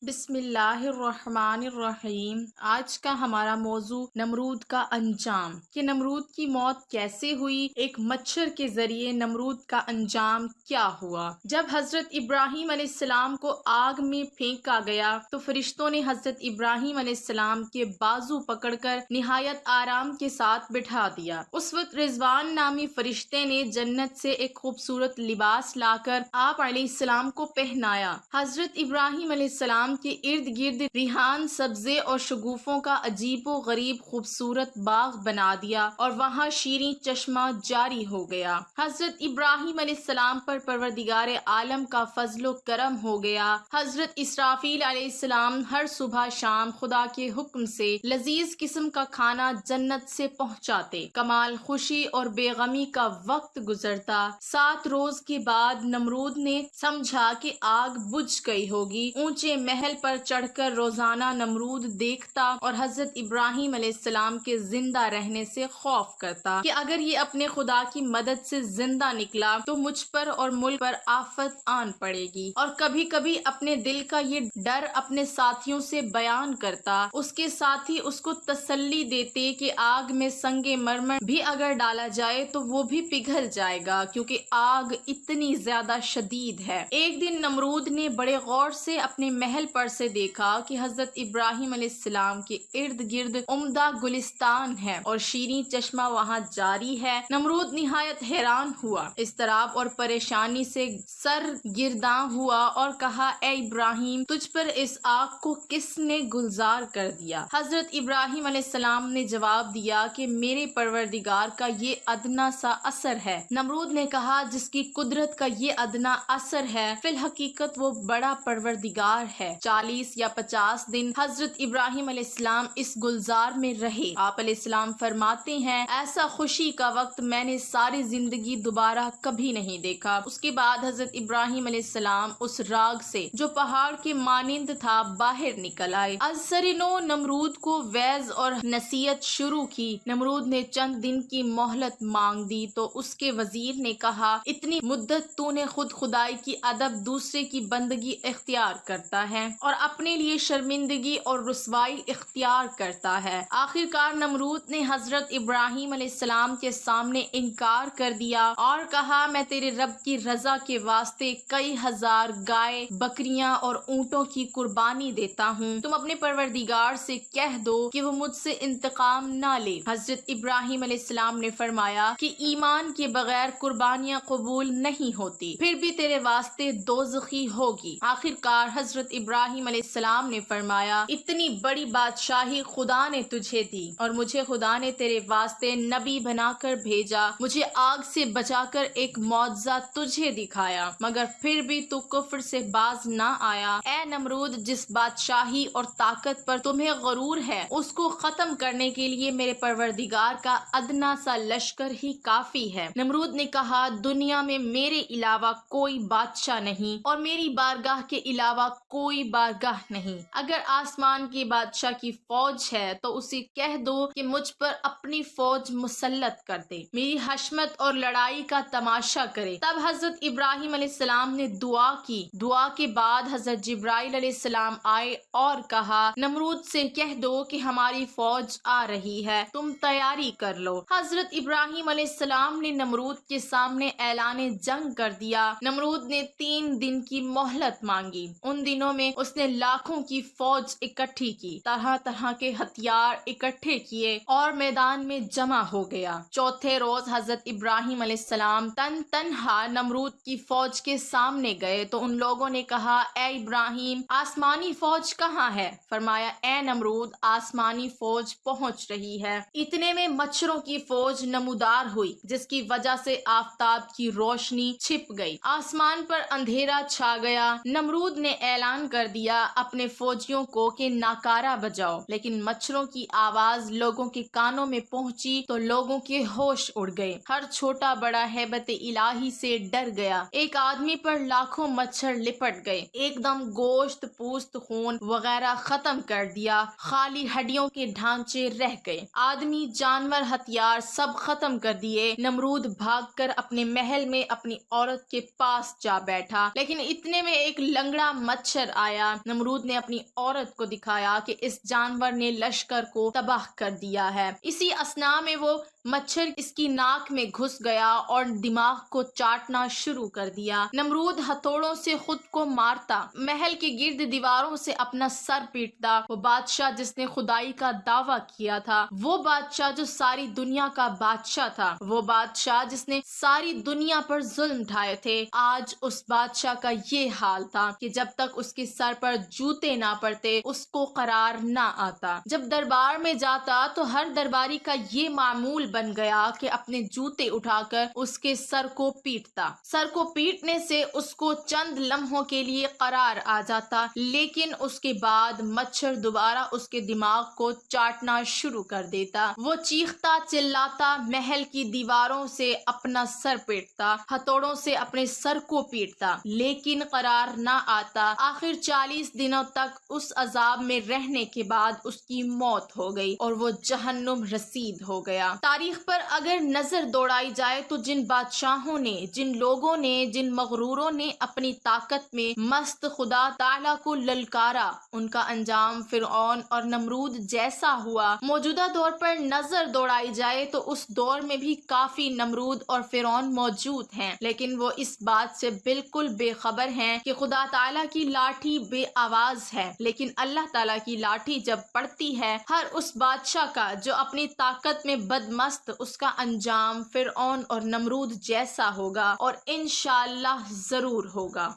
بسم اللہ الرحمن الرحیم۔ آج کا ہمارا موضوع نمرود کا انجام، کہ نمرود کی موت کیسے ہوئی، ایک مچھر کے ذریعے نمرود کا انجام کیا ہوا۔ جب حضرت ابراہیم علیہ السلام کو آگ میں پھینکا گیا تو فرشتوں نے حضرت ابراہیم علیہ السلام کے بازو پکڑ کر نہایت آرام کے ساتھ بٹھا دیا۔ اس وقت رضوان نامی فرشتے نے جنت سے ایک خوبصورت لباس لا کر آپ علیہ السلام کو پہنایا۔ حضرت ابراہیم علیہ السلام کے ارد گرد ریحان، سبزے اور شگوفوں کا عجیب و غریب خوبصورت باغ بنا دیا اور وہاں شیریں چشمہ جاری ہو گیا۔ حضرت ابراہیم علیہ السلام پر پروردگار عالم کا فضل و کرم ہو گیا۔ حضرت اسرافیل علیہ السلام ہر صبح شام خدا کے حکم سے لذیذ قسم کا کھانا جنت سے پہنچاتے۔ کمال خوشی اور بے غمی کا وقت گزرتا۔ 7 روز کے بعد نمرود نے سمجھا کہ آگ بجھ گئی ہوگی۔ اونچے محل پر چڑھ کر روزانہ نمرود دیکھتا اور حضرت ابراہیم علیہ السلام کے زندہ رہنے سے خوف کرتا کہ اگر یہ اپنے خدا کی مدد سے زندہ نکلا تو مجھ پر اور ملک پر آفت آن پڑے گی، اور کبھی کبھی اپنے دل کا یہ ڈر اپنے ساتھیوں سے بیان کرتا۔ اس کے ساتھی اس کو تسلی دیتے کہ آگ میں سنگ مرمر بھی اگر ڈالا جائے تو وہ بھی پگھل جائے گا، کیونکہ آگ اتنی زیادہ شدید ہے۔ ایک دن نمرود نے بڑے غور سے اپنے محل پر سے دیکھا کہ حضرت ابراہیم علیہ السلام کے ارد گرد عمدہ گلستان ہے اور شیریں چشمہ وہاں جاری ہے۔ نمرود نہایت حیران ہوا، اضطراب اور پریشانی سے سرگرداں ہوا اور کہا، اے ابراہیم، تجھ پر اس آگ کو کس نے گلزار کر دیا؟ حضرت ابراہیم علیہ السلام نے جواب دیا کہ میرے پروردگار کا یہ ادنا سا اثر ہے۔ نمرود نے کہا، جس کی قدرت کا یہ ادنا اثر ہے، فی الحقیقت وہ بڑا پروردگار ہے۔ 40 یا 50 دن حضرت ابراہیم علیہ السلام اس گلزار میں رہے۔ آپ علیہ السلام فرماتے ہیں، ایسا خوشی کا وقت میں نے ساری زندگی دوبارہ کبھی نہیں دیکھا۔ اس کے بعد حضرت ابراہیم علیہ السلام اس راگ سے جو پہاڑ کے مانند تھا باہر نکل آئے۔ از سر نو نمرود کو وعظ اور نصیحت شروع کی۔ نمرود نے چند دن کی مہلت مانگ دی تو اس کے وزیر نے کہا، اتنی مدت تو نے خود خدائی کی ادب دوسرے کی بندگی اختیار کرتا ہے اور اپنے لیے شرمندگی اور رسوائی اختیار کرتا ہے۔ آخر کار نمرود نے حضرت ابراہیم علیہ السلام کے سامنے انکار کر دیا اور کہا، میں تیرے رب کی رضا کے واسطے کئی ہزار گائے، بکریاں اور اونٹوں کی قربانی دیتا ہوں۔ تم اپنے پروردگار سے کہہ دو کہ وہ مجھ سے انتقام نہ لے۔ حضرت ابراہیم علیہ السلام نے فرمایا کہ ایمان کے بغیر قربانیاں قبول نہیں ہوتی، پھر بھی تیرے واسطے دوزخی ہوگی۔ آخر کار حضرت ابراہیم علیہ السلام نے فرمایا، اتنی بڑی بادشاہی خدا نے تجھے دی اور مجھے خدا نے تیرے واسطے نبی بنا کر بھیجا، مجھے آگ سے بچا کر ایک معجزہ تجھے دکھایا، مگر پھر بھی تو کفر سے باز نہ آیا۔ اے نمرود، جس بادشاہی اور طاقت پر تمہیں غرور ہے، اس کو ختم کرنے کے لیے میرے پروردگار کا ادنا سا لشکر ہی کافی ہے۔ نمرود نے کہا، دنیا میں میرے علاوہ کوئی بادشاہ نہیں اور میری بارگاہ کے علاوہ کوئی بارگاہ نہیں۔ اگر آسمان کی بادشاہ کی فوج ہے تو اسے کہہ دو کہ مجھ پر اپنی فوج مسلط کر دے، میری حشمت اور لڑائی کا تماشا کرے۔ تب حضرت ابراہیم علیہ السلام نے دعا کی۔ دعا کے بعد حضرت جبرائیل علیہ السلام آئے اور کہا، نمرود سے کہہ دو کہ ہماری فوج آ رہی ہے، تم تیاری کر لو۔ حضرت ابراہیم علیہ السلام نے نمرود کے سامنے اعلان جنگ کر دیا۔ نمرود نے 3 دن کی مہلت مانگی۔ ان دنوں میں اس نے لاکھوں کی فوج اکٹھی کی، طرح طرح کے ہتھیار اکٹھے کیے اور میدان میں جمع ہو گیا۔ چوتھے روز حضرت ابراہیم علیہ السلام تنہا نمرود کی فوج کے سامنے گئے تو ان لوگوں نے کہا، اے ابراہیم، آسمانی فوج کہاں ہے؟ فرمایا، اے نمرود، آسمانی فوج پہنچ رہی ہے۔ اتنے میں مچھروں کی فوج نمودار ہوئی، جس کی وجہ سے آفتاب کی روشنی چھپ گئی، آسمان پر اندھیرا چھا گیا۔ نمرود نے اعلان کر دیا اپنے فوجیوں کو کہ ناکارہ بجاؤ، لیکن مچھروں کی آواز لوگوں کے کانوں میں پہنچی تو لوگوں کے ہوش اڑ گئے۔ ہر چھوٹا بڑا ہیبت الہی سے ڈر گیا۔ ایک آدمی پر لاکھوں مچھر لپٹ گئے، ایک دم گوشت، پوست، خون وغیرہ ختم کر دیا، خالی ہڈیوں کے ڈھانچے رہ گئے۔ آدمی، جانور، ہتھیار سب ختم کر دیے۔ نمرود بھاگ کر اپنے محل میں اپنی عورت کے پاس جا بیٹھا، لیکن اتنے میں ایک لنگڑا مچھر دکھایا، نمرود نے اپنی عورت کو دکھایا کہ اس جانور نے لشکر کو تباہ کر دیا ہے۔ اسی اثنا میں وہ مچھر اس کی ناک میں گھس گیا اور دماغ کو چاٹنا شروع کر دیا۔ نمرود ہتھوڑوں سے خود کو مارتا، محل کے گرد دیواروں سے اپنا سر پیٹتا۔ وہ بادشاہ جس نے خدائی کا دعویٰ کیا تھا، وہ بادشاہ جو ساری دنیا کا بادشاہ تھا، وہ بادشاہ جس نے ساری دنیا پر ظلم ڈھائے تھے، آج اس بادشاہ کا یہ حال تھا کہ جب تک اس کے سر پر جوتے نہ پڑتے اس کو قرار نہ آتا۔ جب دربار میں جاتا تو ہر درباری کا یہ معمول بن گیا کہ اپنے جوتے اٹھا کر اس کے سر کو پیٹتا۔ سر کو پیٹنے سے اس کو چند لمحوں کے لیے قرار آ جاتا، لیکن اس کے بعد مچھر دوبارہ اس کے دماغ کو چاٹنا شروع کر دیتا۔ وہ چیختا چلاتا محل کی دیواروں سے اپنا سر پیٹتا، ہتھوڑوں سے اپنے سر کو پیٹتا، لیکن قرار نہ آتا۔ آخر 40 دنوں تک اس عذاب میں رہنے کے بعد اس کی موت ہو گئی اور وہ جہنم رسید ہو گیا۔ تاریخ پر اگر نظر دوڑائی جائے تو جن بادشاہوں نے، جن لوگوں نے، جن مغروروں نے اپنی طاقت میں مست خدا تعالیٰ کو للکارا، ان کا انجام فرعون اور نمرود جیسا ہوا۔ موجودہ دور پر نظر دوڑائی جائے تو اس دور میں بھی کافی نمرود اور فرعون موجود ہیں، لیکن وہ اس بات سے بالکل بے خبر ہیں کہ خدا تعالیٰ کی لاٹھی بے آواز ہے، لیکن اللہ تعالیٰ کی لاٹھی جب پڑتی ہے ہر اس بادشاہ کا جو اپنی طاقت میں بدمست، اس کا انجام فرعون اور نمرود جیسا ہوگا، اور انشاءاللہ ضرور ہوگا۔